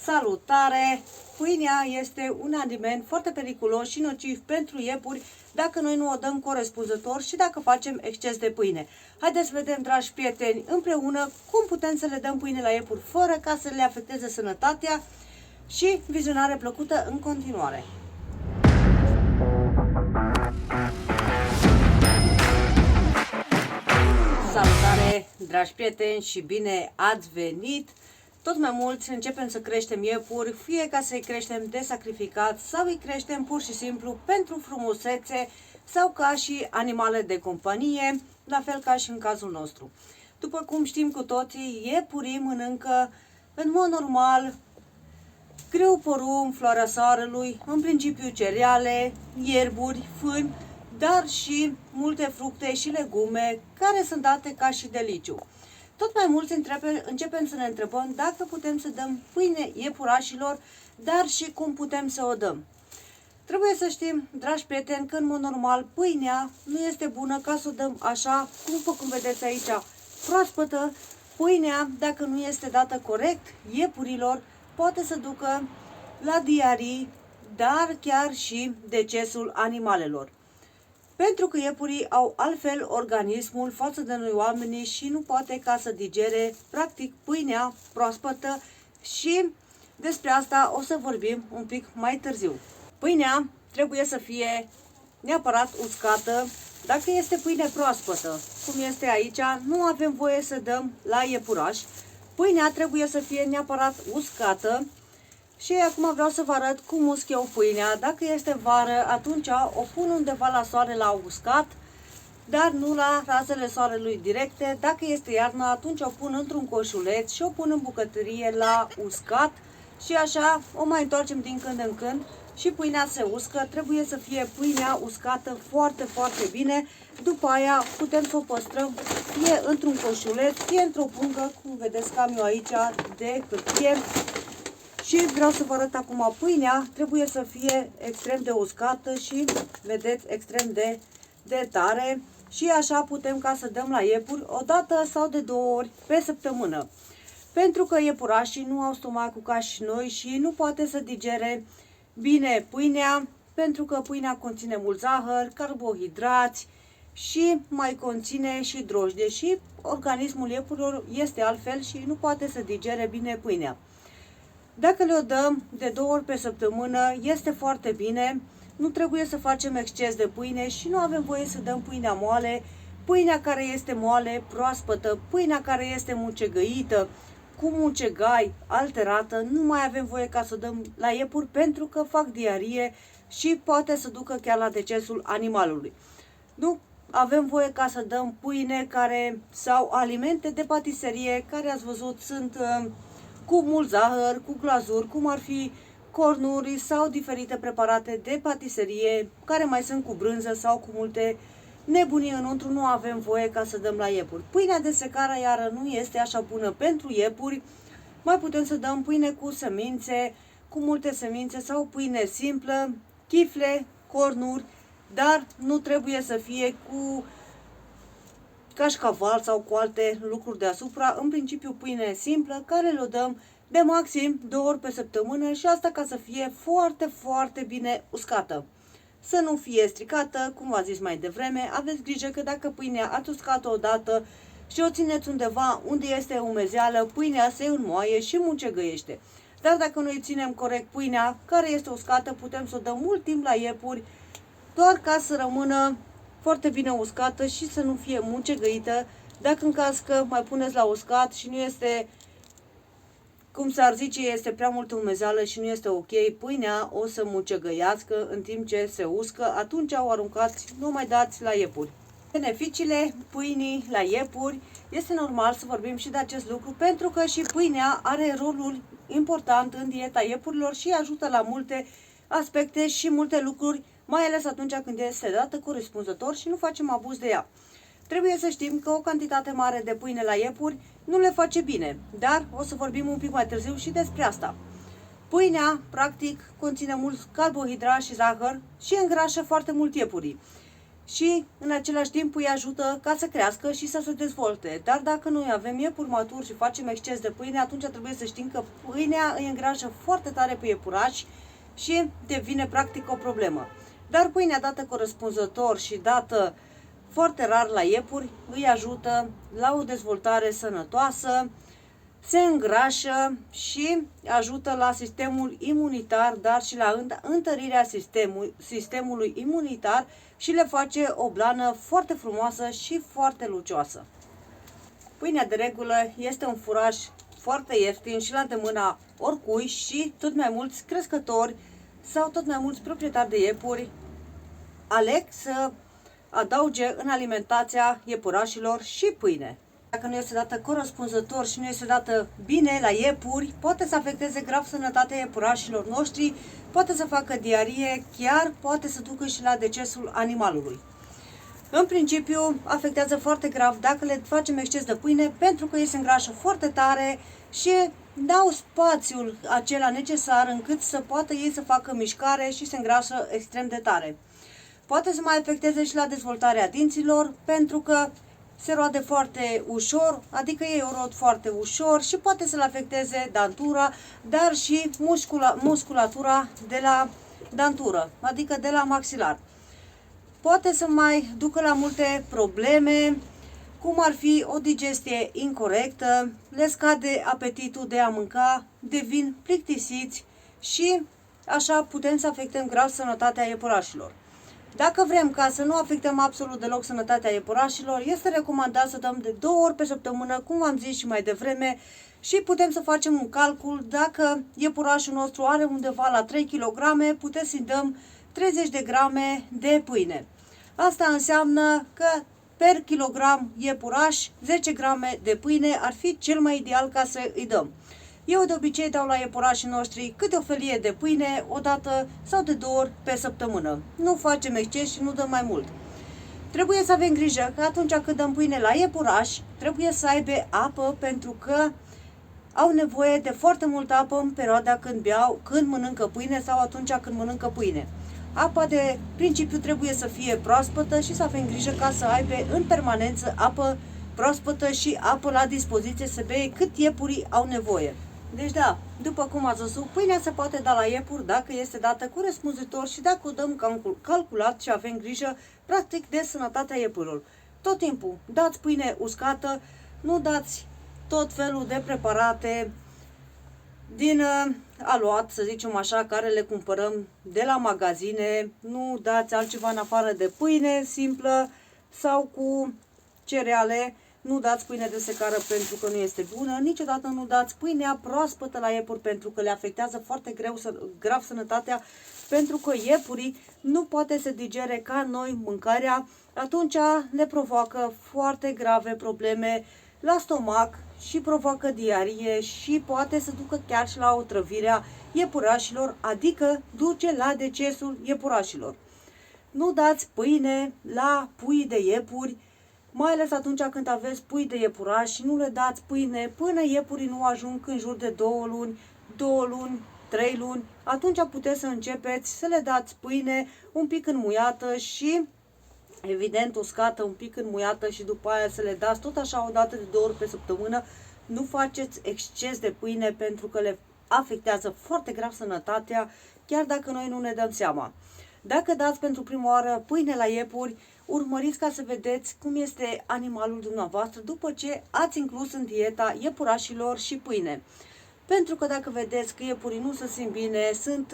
Salutare! Pâinea este un aliment foarte periculos și nociv pentru iepuri dacă noi nu o dăm corespunzător și dacă facem exces de pâine. Haideți să vedem, dragi prieteni, împreună cum putem să le dăm pâine la iepuri fără ca să le afecteze sănătatea și vizionare plăcută în continuare. Salutare, dragi prieteni, și bine ați venit! Tot mai mulți începem să creștem iepuri, fie ca să-i creștem de sacrificat sau îi creștem pur și simplu pentru frumusețe sau ca și animale de companie, la fel ca și în cazul nostru. După cum știm cu toții, iepurii mănâncă în mod normal grâu, porumb, floarea soarelui, în principiu cereale, ierburi, fân, dar și multe fructe și legume care sunt date ca și deliciu. Tot mai mulți începem să ne întrebăm dacă putem să dăm pâine iepurașilor, dar și cum putem să o dăm. Trebuie să știm, dragi prieteni, că în mod normal pâinea nu este bună ca să o dăm așa, cum vedeți aici, proaspătă. Pâinea, dacă nu este dată corect iepurilor, poate să ducă la diarii, dar chiar și decesul animalelor. Pentru că iepurii au altfel organismul față de noi oamenii și nu poate ca să digere practic pâinea proaspătă și despre asta o să vorbim un pic mai târziu. Pâinea trebuie să fie neapărat uscată. Dacă este pâine proaspătă, cum este aici, nu avem voie să dăm la iepuraș. Pâinea trebuie să fie neapărat uscată. Și acum vreau să vă arăt cum usc eu pâinea. Dacă este vară, atunci o pun undeva la soare la uscat, dar nu la razele soarelui directe. Dacă este iarnă, atunci o pun într-un coșuleț și o pun în bucătărie la uscat și așa o mai întoarcem din când în când și pâinea se uscă. Trebuie să fie pâinea uscată foarte, foarte bine. După aia putem să o păstrăm fie într-un coșuleț, fie într-o pungă, cum vedeți că am eu aici, de hârtie. Și vreau să vă arăt acum, pâinea trebuie să fie extrem de uscată și, vedeți, extrem de tare. Și așa putem ca să dăm la iepuri o dată sau de 2 ori pe săptămână. Pentru că iepurașii nu au stomacul ca și noi și nu poate să digere bine pâinea, pentru că pâinea conține mult zahăr, carbohidrați și mai conține și drojdie. Și organismul iepurilor este altfel și nu poate să digere bine pâinea. Dacă le-o dăm de 2 ori pe săptămână, este foarte bine, nu trebuie să facem exces de pâine și nu avem voie să dăm pâinea moale, pâinea care este moale, proaspătă, pâinea care este mucegăită, cu mucegai, alterată, nu mai avem voie ca să o dăm la iepuri pentru că fac diarie și poate să ducă chiar la decesul animalului. Nu avem voie ca să dăm pâine sau alimente de patiserie care, ați văzut, sunt cu mult zahăr, cu glazuri, cum ar fi cornuri sau diferite preparate de patiserie care mai sunt cu brânză sau cu multe nebunii înăuntru. Nu avem voie ca să dăm la iepuri. Pâinea de secară iară nu este așa bună pentru iepuri. Mai putem să dăm pâine cu semințe, cu multe semințe sau pâine simplă, chifle, cornuri, dar nu trebuie să fie cu cașcaval sau cu alte lucruri deasupra. În principiu pâine simplă care le dăm de maxim 2 ori pe săptămână și asta ca să fie foarte, foarte bine uscată. Să nu fie stricată, cum v-am zis mai devreme. Aveți grijă că dacă pâinea ați uscat-o odată și o țineți undeva unde este umezeală, pâinea se înmoaie și mucegăiește. Dar dacă noi ținem corect pâinea care este uscată, putem să o dăm mult timp la iepuri, doar ca să rămână foarte bine uscată și să nu fie mucegăită. Dacă în caz că mai puneți la uscat și nu este, cum s-ar zice, este prea multă umezeală și nu este ok, pâinea o să mucegăiască în timp ce se uscă, atunci o aruncați, nu mai dați la iepuri. Beneficiile pâinii la iepuri, este normal să vorbim și de acest lucru, pentru că și pâinea are rolul important în dieta iepurilor și ajută la multe aspecte și multe lucruri, mai ales atunci când este dată corespunzător și nu facem abuz de ea. Trebuie să știm că o cantitate mare de pâine la iepuri nu le face bine, dar o să vorbim un pic mai târziu și despre asta. Pâinea, practic, conține mult carbohidrați și zahăr și îngrașă foarte mult iepurii. și în același timp îi ajută ca să crească și să se dezvolte. Dar dacă noi avem iepuri maturi și facem exces de pâine, atunci trebuie să știm că pâinea îi îngrașă foarte tare pe iepurași și devine practic o problemă. Dar pâinea dată corespunzător și dată foarte rar la iepuri îi ajută la o dezvoltare sănătoasă, se îngrașă și ajută la sistemul imunitar, dar și la întărirea sistemului imunitar și le face o blană foarte frumoasă și foarte lucioasă. Pâinea de regulă este un furaj foarte ieftin și la îndemâna oricui și tot mai mulți crescători sau tot mai mulți proprietari de iepuri aleg să adauge în alimentația iepurașilor și pâine. Dacă nu este dată corespunzător și nu este dată bine la iepuri, poate să afecteze grav sănătatea iepurașilor noștri, poate să facă diarie, chiar poate să ducă și la decesul animalului. În principiu, afectează foarte grav dacă le facem exces de pâine, pentru că ei se îngrașă foarte tare și dau spațiul acela necesar încât să poată ei să facă mișcare și se îngrașă extrem de tare. Poate să mai afecteze și la dezvoltarea dinților, pentru că se roade foarte ușor, adică ei o rod foarte ușor și poate să le afecteze dantura, dar și musculatura de la dantură, adică de la maxilar. Poate să mai ducă la multe probleme, cum ar fi o digestie incorectă, le scade apetitul de a mânca, devin plictisiți și așa putem să afectăm grav sănătatea iepurașilor. Dacă vrem ca să nu afectăm absolut deloc sănătatea iepurașilor, este recomandat să dăm de 2 ori pe săptămână, cum am zis și mai devreme, și putem să facem un calcul. Dacă iepurașul nostru are undeva la 3 kg, putem să-i dăm 30 de grame de pâine. Asta înseamnă că per kilogram iepuraș, 10 grame de pâine ar fi cel mai ideal ca să îi dăm. Eu de obicei dau la iepurașii noștri câte o felie de pâine o dată sau de 2 ori pe săptămână. Nu facem exces și nu dăm mai mult. Trebuie să avem grijă că atunci când dăm pâine la iepuraș, trebuie să aibă apă, pentru că au nevoie de foarte multă apă în perioada când mănâncă pâine sau atunci când mănâncă pâine. Apa de principiu trebuie să fie proaspătă și să avem grijă ca să aibă în permanență apă proaspătă și apă la dispoziție să bea cât iepurii au nevoie. Deci da, după cum ați văzut, pâinea se poate da la iepuri dacă este dată corespunzător și dacă o dăm calculat și avem grijă practic de sănătatea iepurilor. Tot timpul dați pâine uscată, nu dați tot felul de preparate din aluat, să zicem așa, care le cumpărăm de la magazine. Nu dați altceva în afară de pâine simplă sau cu cereale. Nu dați pâine de secară pentru că nu este bună. Niciodată nu dați pâinea proaspătă la iepuri pentru că le afectează foarte grav sănătatea, pentru că iepurii nu poate să digere ca noi mâncarea. Atunci le provoacă foarte grave probleme la stomac și provoacă diarie și poate să ducă chiar și la otrăvirea iepurașilor, adică duce la decesul iepurașilor. Nu dați pâine la pui de iepuri, mai ales atunci când aveți pui de iepurași, nu le dați pâine până iepurii nu ajung în jur de 2 luni, 3 luni, atunci puteți să începeți să le dați pâine un pic înmuiată și evident uscată, un pic înmuiată și după aia să le dați tot așa o dată de 2 ori pe săptămână. Nu faceți exces de pâine pentru că le afectează foarte grav sănătatea, chiar dacă noi nu ne dăm seama. Dacă dați pentru prima oară pâine la iepuri, urmăriți ca să vedeți cum este animalul dumneavoastră după ce ați inclus în dieta iepurașilor și pâine. Pentru că dacă vedeți că iepurii nu se simt bine, sunt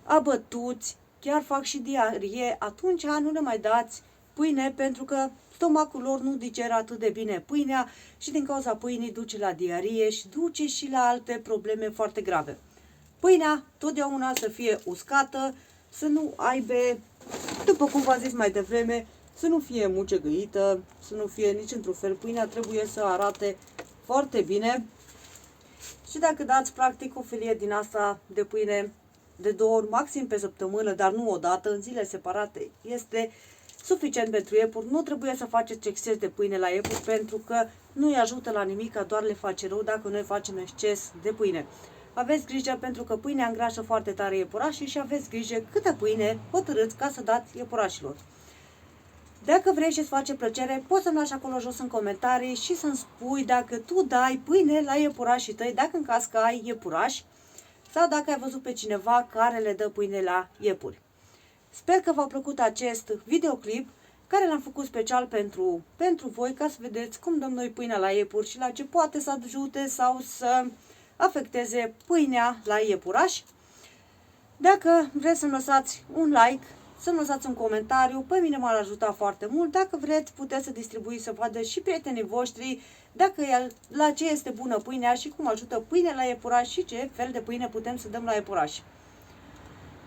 abătuți, chiar fac și diarie, atunci nu le mai dați pâine, pentru că stomacul lor nu digeră atât de bine pâinea și din cauza pâinii duce la diarie și duce și la alte probleme foarte grave. Pâinea totdeauna să fie uscată, să nu aibă, după cum v-am zis mai devreme, să nu fie mucegăită, să nu fie nici într-un fel. Pâinea trebuie să arate foarte bine și dacă dați practic o felie din asta de pâine de 2 ori maxim pe săptămână, dar nu odată, în zile separate, este suficient pentru iepuri. Nu trebuie să faceți exces de pâine la iepuri pentru că nu îi ajută la nimic, doar le face rău dacă noi facem exces de pâine. Aveți grijă pentru că pâinea îngrașă foarte tare iepurașii și aveți grijă câtă pâine hotărâți ca să dați iepurașilor. Dacă vrei și îți face plăcere, poți să-mi lași acolo jos în comentarii și să-mi spui dacă tu dai pâine la iepurașii tăi, dacă în caz că ai iepurași, sau dacă ai văzut pe cineva care le dă pâine la iepuri. Sper că v-a plăcut acest videoclip, care l-am făcut special pentru voi, ca să vedeți cum dăm noi pâinea la iepuri și la ce poate să ajute sau să afecteze pâinea la iepurași. Dacă vreți să-mi lăsați un like, să-mi lăsați un comentariu, pe mine m-ar ajuta foarte mult. Dacă vreți, puteți să distribuiți, să vadă și prietenii voștri la ce este bună pâinea și cum ajută pâinea la iepuraș și ce fel de pâine putem să dăm la iepuraș.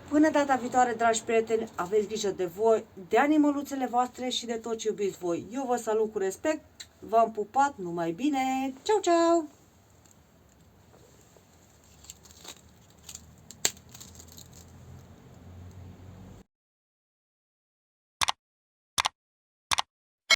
Până data viitoare, dragi prieteni, aveți grijă de voi, de animăluțele voastre și de tot ce iubiți voi. Eu vă salut cu respect, v-am pupat, numai bine, ceau, ceau!